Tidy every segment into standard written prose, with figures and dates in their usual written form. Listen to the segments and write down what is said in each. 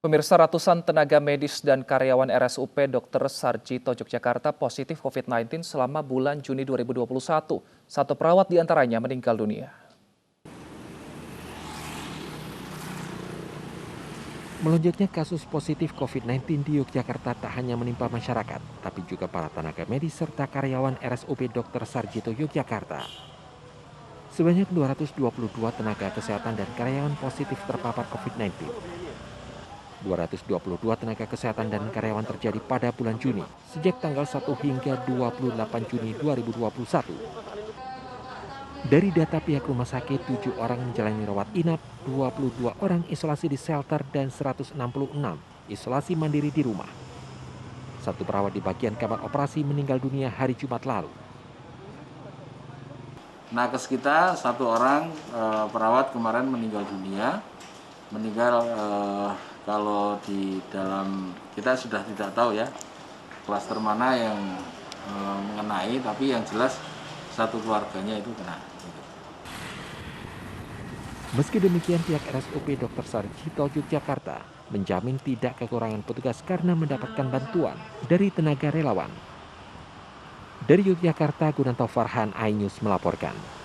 Pemirsa, ratusan tenaga medis dan karyawan RSUP Dr. Sarjito Yogyakarta positif COVID-19 selama bulan Juni 2021. Satu perawat diantaranya meninggal dunia. Melonjaknya kasus positif COVID-19 di Yogyakarta tak hanya menimpa masyarakat, tapi juga para tenaga medis serta karyawan RSUP Dr. Sarjito Yogyakarta. Sebanyak 222 tenaga kesehatan dan karyawan positif terpapar COVID-19. 222 tenaga kesehatan dan karyawan terjadi pada bulan Juni, sejak tanggal 1 hingga 28 Juni 2021. Dari data pihak rumah sakit, 7 orang menjalani rawat inap, 22 orang isolasi di shelter, dan 166 isolasi mandiri di rumah. Satu perawat di bagian kamar operasi meninggal dunia hari Jumat lalu. Nakes kita satu orang perawat kemarin meninggal dunia. Kalau di dalam kita sudah tidak tahu ya klaster mana yang mengenai, tapi yang jelas satu keluarganya itu kena. Meski demikian, pihak RSUP Dr. Sarjito Yogyakarta menjamin tidak kekurangan petugas karena mendapatkan bantuan dari tenaga relawan. Dari Yogyakarta, Gunanto Farhan, iNews melaporkan.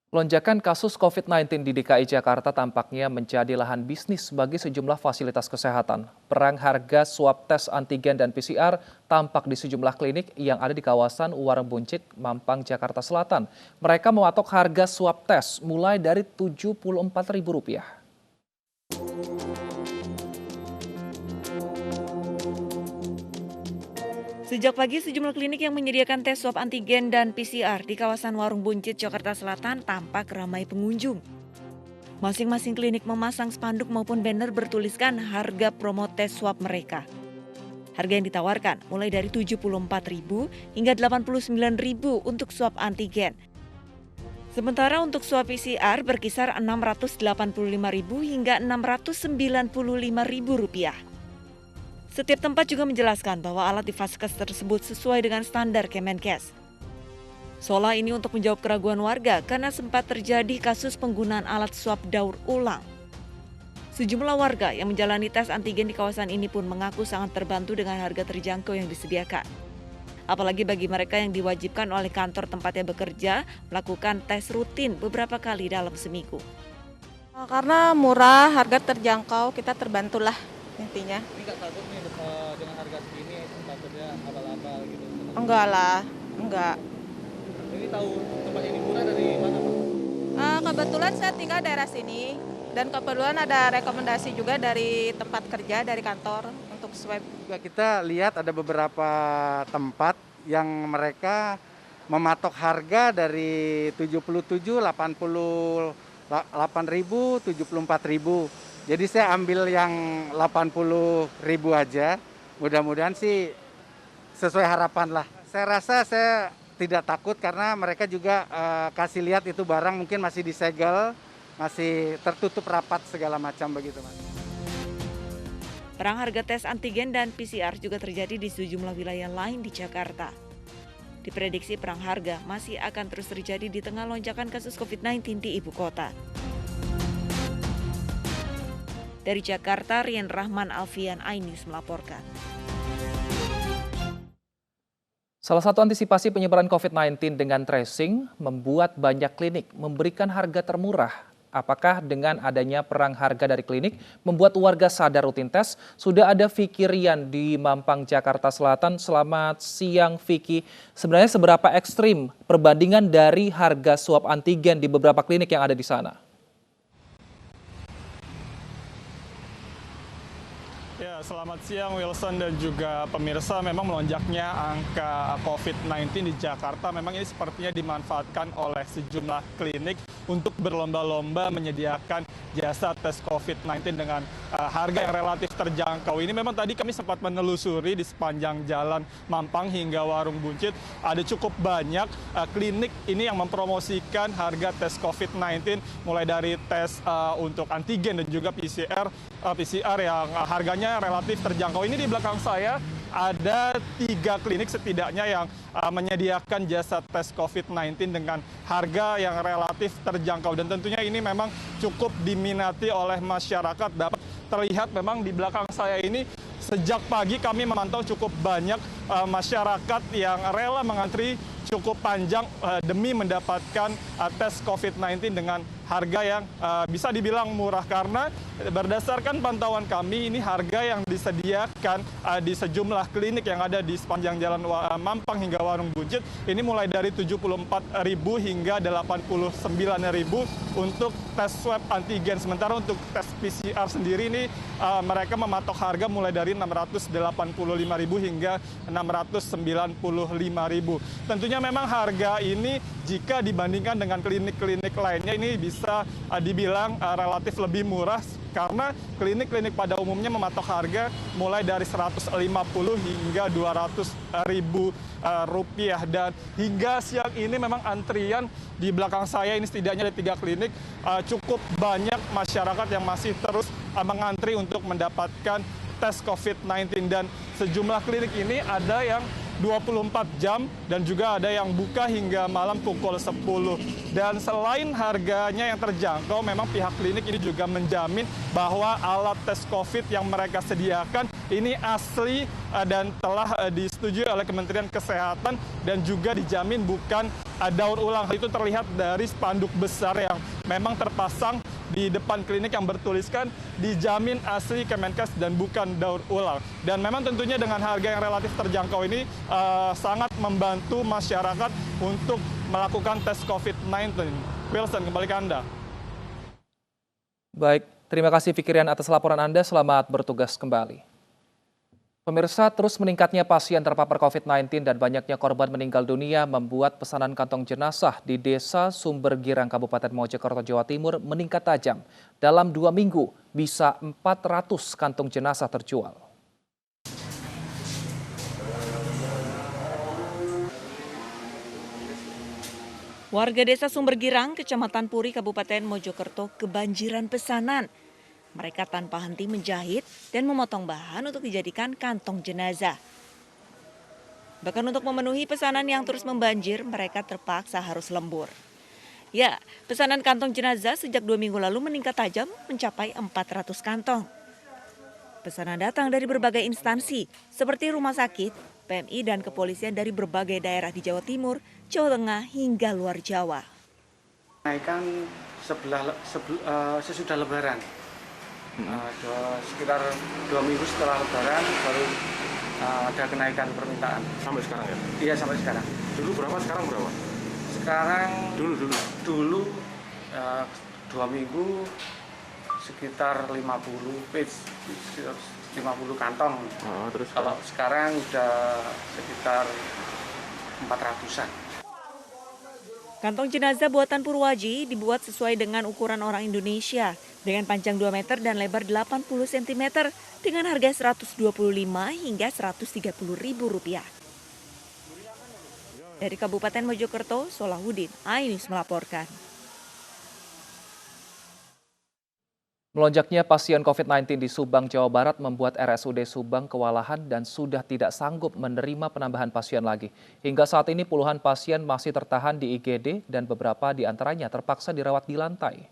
Lonjakan kasus COVID-19 di DKI Jakarta tampaknya menjadi lahan bisnis bagi sejumlah fasilitas kesehatan. Perang harga swab tes antigen dan PCR tampak di sejumlah klinik yang ada di kawasan Warung Buncit, Mampang, Jakarta Selatan. Mereka mematok harga swab tes mulai dari Rp74.000. Sejak pagi, sejumlah klinik yang menyediakan tes swab antigen dan PCR di kawasan Warung Buncit, Jakarta Selatan tampak ramai pengunjung. Masing-masing klinik memasang spanduk maupun banner bertuliskan harga promo tes swab mereka. Harga yang ditawarkan mulai dari Rp74.000 hingga Rp89.000 untuk swab antigen. Sementara untuk swab PCR berkisar Rp685.000 hingga Rp695.000. Setiap tempat juga menjelaskan bahwa alat di vaskes tersebut sesuai dengan standar Kemenkes. Seolah ini untuk menjawab keraguan warga karena sempat terjadi kasus penggunaan alat swab daur ulang. Sejumlah warga yang menjalani tes antigen di kawasan ini pun mengaku sangat terbantu dengan harga terjangkau yang disediakan. Apalagi bagi mereka yang diwajibkan oleh kantor tempatnya bekerja melakukan tes rutin beberapa kali dalam seminggu. Karena murah, harga terjangkau, kita terbantulah intinya. Ini nggak takut nih dengan harga segini takutnya abal-abal gitu? Enggak lah, enggak. Ini tahu tempat ini murah dari mana, Pak? Kebetulan saya tinggal daerah sini dan kebetulan ada rekomendasi juga dari tempat kerja, dari kantor untuk swab. Kita lihat ada beberapa tempat yang mereka mematok harga dari 77, 88.000, 74.000. Jadi saya ambil yang 80.000 aja, mudah-mudahan sih sesuai harapan lah. Saya rasa saya tidak takut karena mereka juga kasih lihat itu barang mungkin masih disegel, masih tertutup rapat segala macam begitu, Mas. Perang harga tes antigen dan PCR juga terjadi di sejumlah wilayah lain di Jakarta. Diprediksi perang harga masih akan terus terjadi di tengah lonjakan kasus COVID-19 di ibu kota. Dari Jakarta, Rian Rahman Alfian, iNews melaporkan. Salah satu antisipasi penyebaran COVID-19 dengan tracing membuat banyak klinik memberikan harga termurah. Apakah dengan adanya perang harga dari klinik membuat warga sadar rutin tes? Sudah ada Vicky Rian di Mampang, Jakarta Selatan. Selamat siang, Vicky. Sebenarnya seberapa ekstrim perbandingan dari harga swab antigen di beberapa klinik yang ada di sana? Ya, selamat siang Wilson dan juga pemirsa. Memang melonjaknya angka COVID-19 di Jakarta memang ini sepertinya dimanfaatkan oleh sejumlah klinik untuk berlomba-lomba menyediakan jasa tes COVID-19 dengan harga yang relatif terjangkau. Ini memang tadi kami sempat menelusuri di sepanjang jalan Mampang hingga Warung Buncit. Ada cukup banyak klinik ini yang mempromosikan harga tes COVID-19 mulai dari tes untuk antigen dan juga PCR yang harganya relatif terjangkau. Ini di belakang saya ada 3 klinik setidaknya yang menyediakan jasa tes COVID-19 dengan harga yang relatif terjangkau. Dan tentunya ini memang cukup diminati oleh masyarakat. Dapat terlihat memang di belakang saya ini sejak pagi kami memantau cukup banyak masyarakat yang rela mengantri cukup panjang demi mendapatkan tes COVID-19 dengan harga yang bisa dibilang murah, karena berdasarkan pantauan kami ini harga yang disediakan di sejumlah klinik yang ada di sepanjang Jalan Mampang hingga Warung Buncit ini mulai dari 74.000 hingga 89.000 untuk tes swab antigen. Sementara untuk tes PCR sendiri ini mereka mematok harga mulai dari 685.000 hingga 695.000. Tentunya memang harga ini jika dibandingkan dengan klinik-klinik lainnya ini bisa dibilang relatif lebih murah, karena klinik-klinik pada umumnya mematok harga mulai dari 150 hingga 200.000 rupiah. Dan hingga siang ini memang antrian di belakang saya ini setidaknya ada 3 klinik, cukup banyak masyarakat yang masih terus mengantri untuk mendapatkan tes COVID-19, dan sejumlah klinik ini ada yang 24 jam dan juga ada yang buka hingga malam pukul 10. Dan selain harganya yang terjangkau, memang pihak klinik ini juga menjamin bahwa alat tes COVID yang mereka sediakan ini asli dan telah disetujui oleh Kementerian Kesehatan dan juga dijamin bukan daur ulang. Hal itu terlihat dari spanduk besar yang memang terpasang di depan klinik yang bertuliskan dijamin asli Kemenkes dan bukan daur ulang. Dan memang tentunya dengan harga yang relatif terjangkau ini sangat membantu masyarakat untuk melakukan tes COVID-19. Wilson, kembali ke Anda. Baik, terima kasih Fikrian atas laporan Anda. Selamat bertugas kembali. Pemirsa, terus meningkatnya pasien terpapar COVID-19 dan banyaknya korban meninggal dunia membuat pesanan kantong jenazah di Desa Sumber Girang, Kabupaten Mojokerto, Jawa Timur meningkat tajam. Dalam 2 minggu, bisa 400 kantong jenazah terjual. Warga Desa Sumber Girang, Kecamatan Puri, Kabupaten Mojokerto kebanjiran pesanan. Mereka tanpa henti menjahit dan memotong bahan untuk dijadikan kantong jenazah. Bahkan untuk memenuhi pesanan yang terus membanjir, mereka terpaksa harus lembur. Ya, pesanan kantong jenazah sejak 2 minggu lalu meningkat tajam mencapai 400 kantong. Pesanan datang dari berbagai instansi seperti rumah sakit, PMI dan kepolisian dari berbagai daerah di Jawa Timur, Jawa Tengah hingga luar Jawa. Kenaikan sesudah Lebaran. Sekitar 2 minggu setelah Lebaran baru ada kenaikan permintaan. Sampai sekarang ya? Iya, sampai sekarang. Dulu berapa, sekarang berapa? Sekarang Dulu 2 minggu sekitar 50 piece, sekitar 50 kantong. Terus kalau sekarang udah sekitar 400-an. Kantong jenazah buatan Purwaji dibuat sesuai dengan ukuran orang Indonesia dengan panjang 2 meter dan lebar 80 cm dengan harga Rp125 hingga Rp130.000. Dari Kabupaten Mojokerto, Solahuddin, iNews melaporkan. Melonjaknya pasien COVID-19 di Subang, Jawa Barat membuat RSUD Subang kewalahan dan sudah tidak sanggup menerima penambahan pasien lagi. Hingga saat ini puluhan pasien masih tertahan di IGD dan beberapa di antaranya terpaksa dirawat di lantai.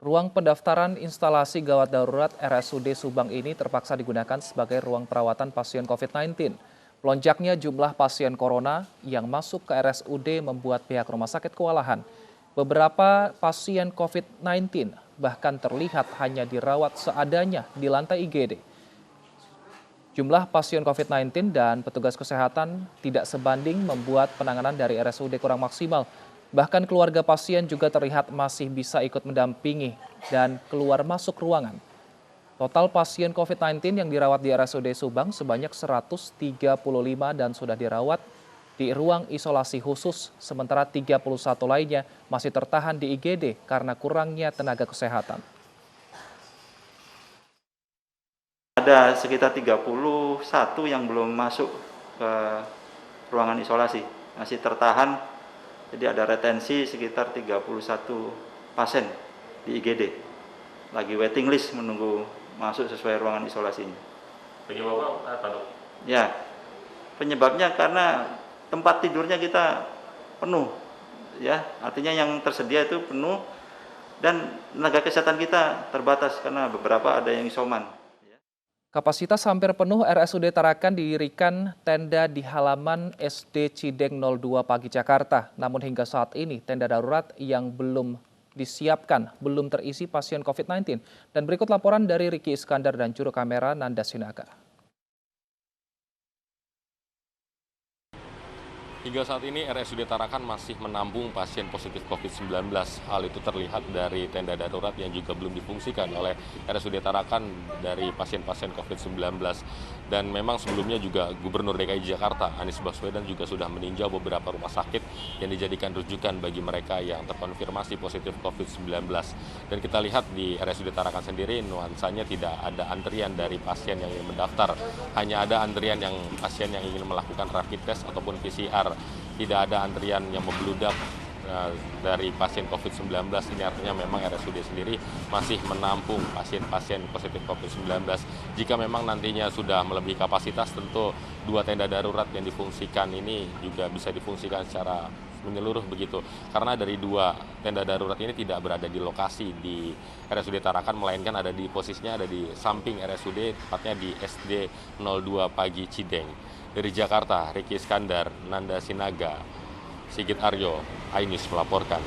Ruang pendaftaran instalasi gawat darurat RSUD Subang ini terpaksa digunakan sebagai ruang perawatan pasien COVID-19. Melonjaknya jumlah pasien corona yang masuk ke RSUD membuat pihak rumah sakit kewalahan. Beberapa pasien COVID-19 bahkan terlihat hanya dirawat seadanya di lantai IGD. Jumlah pasien COVID-19 dan petugas kesehatan tidak sebanding membuat penanganan dari RSUD kurang maksimal. Bahkan keluarga pasien juga terlihat masih bisa ikut mendampingi dan keluar masuk ruangan. Total pasien COVID-19 yang dirawat di RSUD Subang sebanyak 135 dan sudah dirawat di ruang isolasi khusus, sementara 31 lainnya masih tertahan di IGD karena kurangnya tenaga kesehatan. Ada sekitar 31 yang belum masuk ke ruangan isolasi, masih tertahan, jadi ada retensi sekitar 31 pasien di IGD. Lagi waiting list menunggu masuk sesuai ruangan isolasinya. Penyebabnya apa, Dok? Ya, penyebabnya karena tempat tidurnya kita penuh, ya, artinya yang tersedia itu penuh dan tenaga kesehatan kita terbatas karena beberapa ada yang isoman. Kapasitas hampir penuh RSUD Tarakan didirikan tenda di halaman SD Cideng 02 Pagi Jakarta. Namun hingga saat ini tenda darurat yang belum disiapkan belum terisi pasien COVID-19. Dan berikut laporan dari Ricky Iskandar dan juru kamera Nanda Sinaga. Hingga saat ini RSUD Tarakan masih menampung pasien positif COVID-19. Hal itu terlihat dari tenda darurat yang juga belum difungsikan oleh RSUD Tarakan dari pasien-pasien COVID-19. Dan memang sebelumnya juga Gubernur DKI Jakarta Anies Baswedan juga sudah meninjau beberapa rumah sakit yang dijadikan rujukan bagi mereka yang terkonfirmasi positif COVID-19. Dan kita lihat di RSUD Tarakan sendiri nuansanya tidak ada antrian dari pasien yang ingin mendaftar. Hanya ada antrian yang pasien yang ingin melakukan rapid test ataupun PCR. Tidak ada antrian yang membludak dari pasien COVID-19. Ini artinya memang RSUD sendiri masih menampung pasien-pasien positif COVID-19. Jika memang nantinya sudah melebihi kapasitas, tentu 2 tenda darurat yang difungsikan ini juga bisa difungsikan secara menyeluruh begitu. Karena dari 2 tenda darurat ini tidak berada di lokasi di RSUD Tarakan, melainkan ada di posisinya ada di samping RSUD, tepatnya di SD 02 Pagi Cideng. Dari Jakarta, Ricky Iskandar, Nanda Sinaga, Sigit Aryo, iNews melaporkan.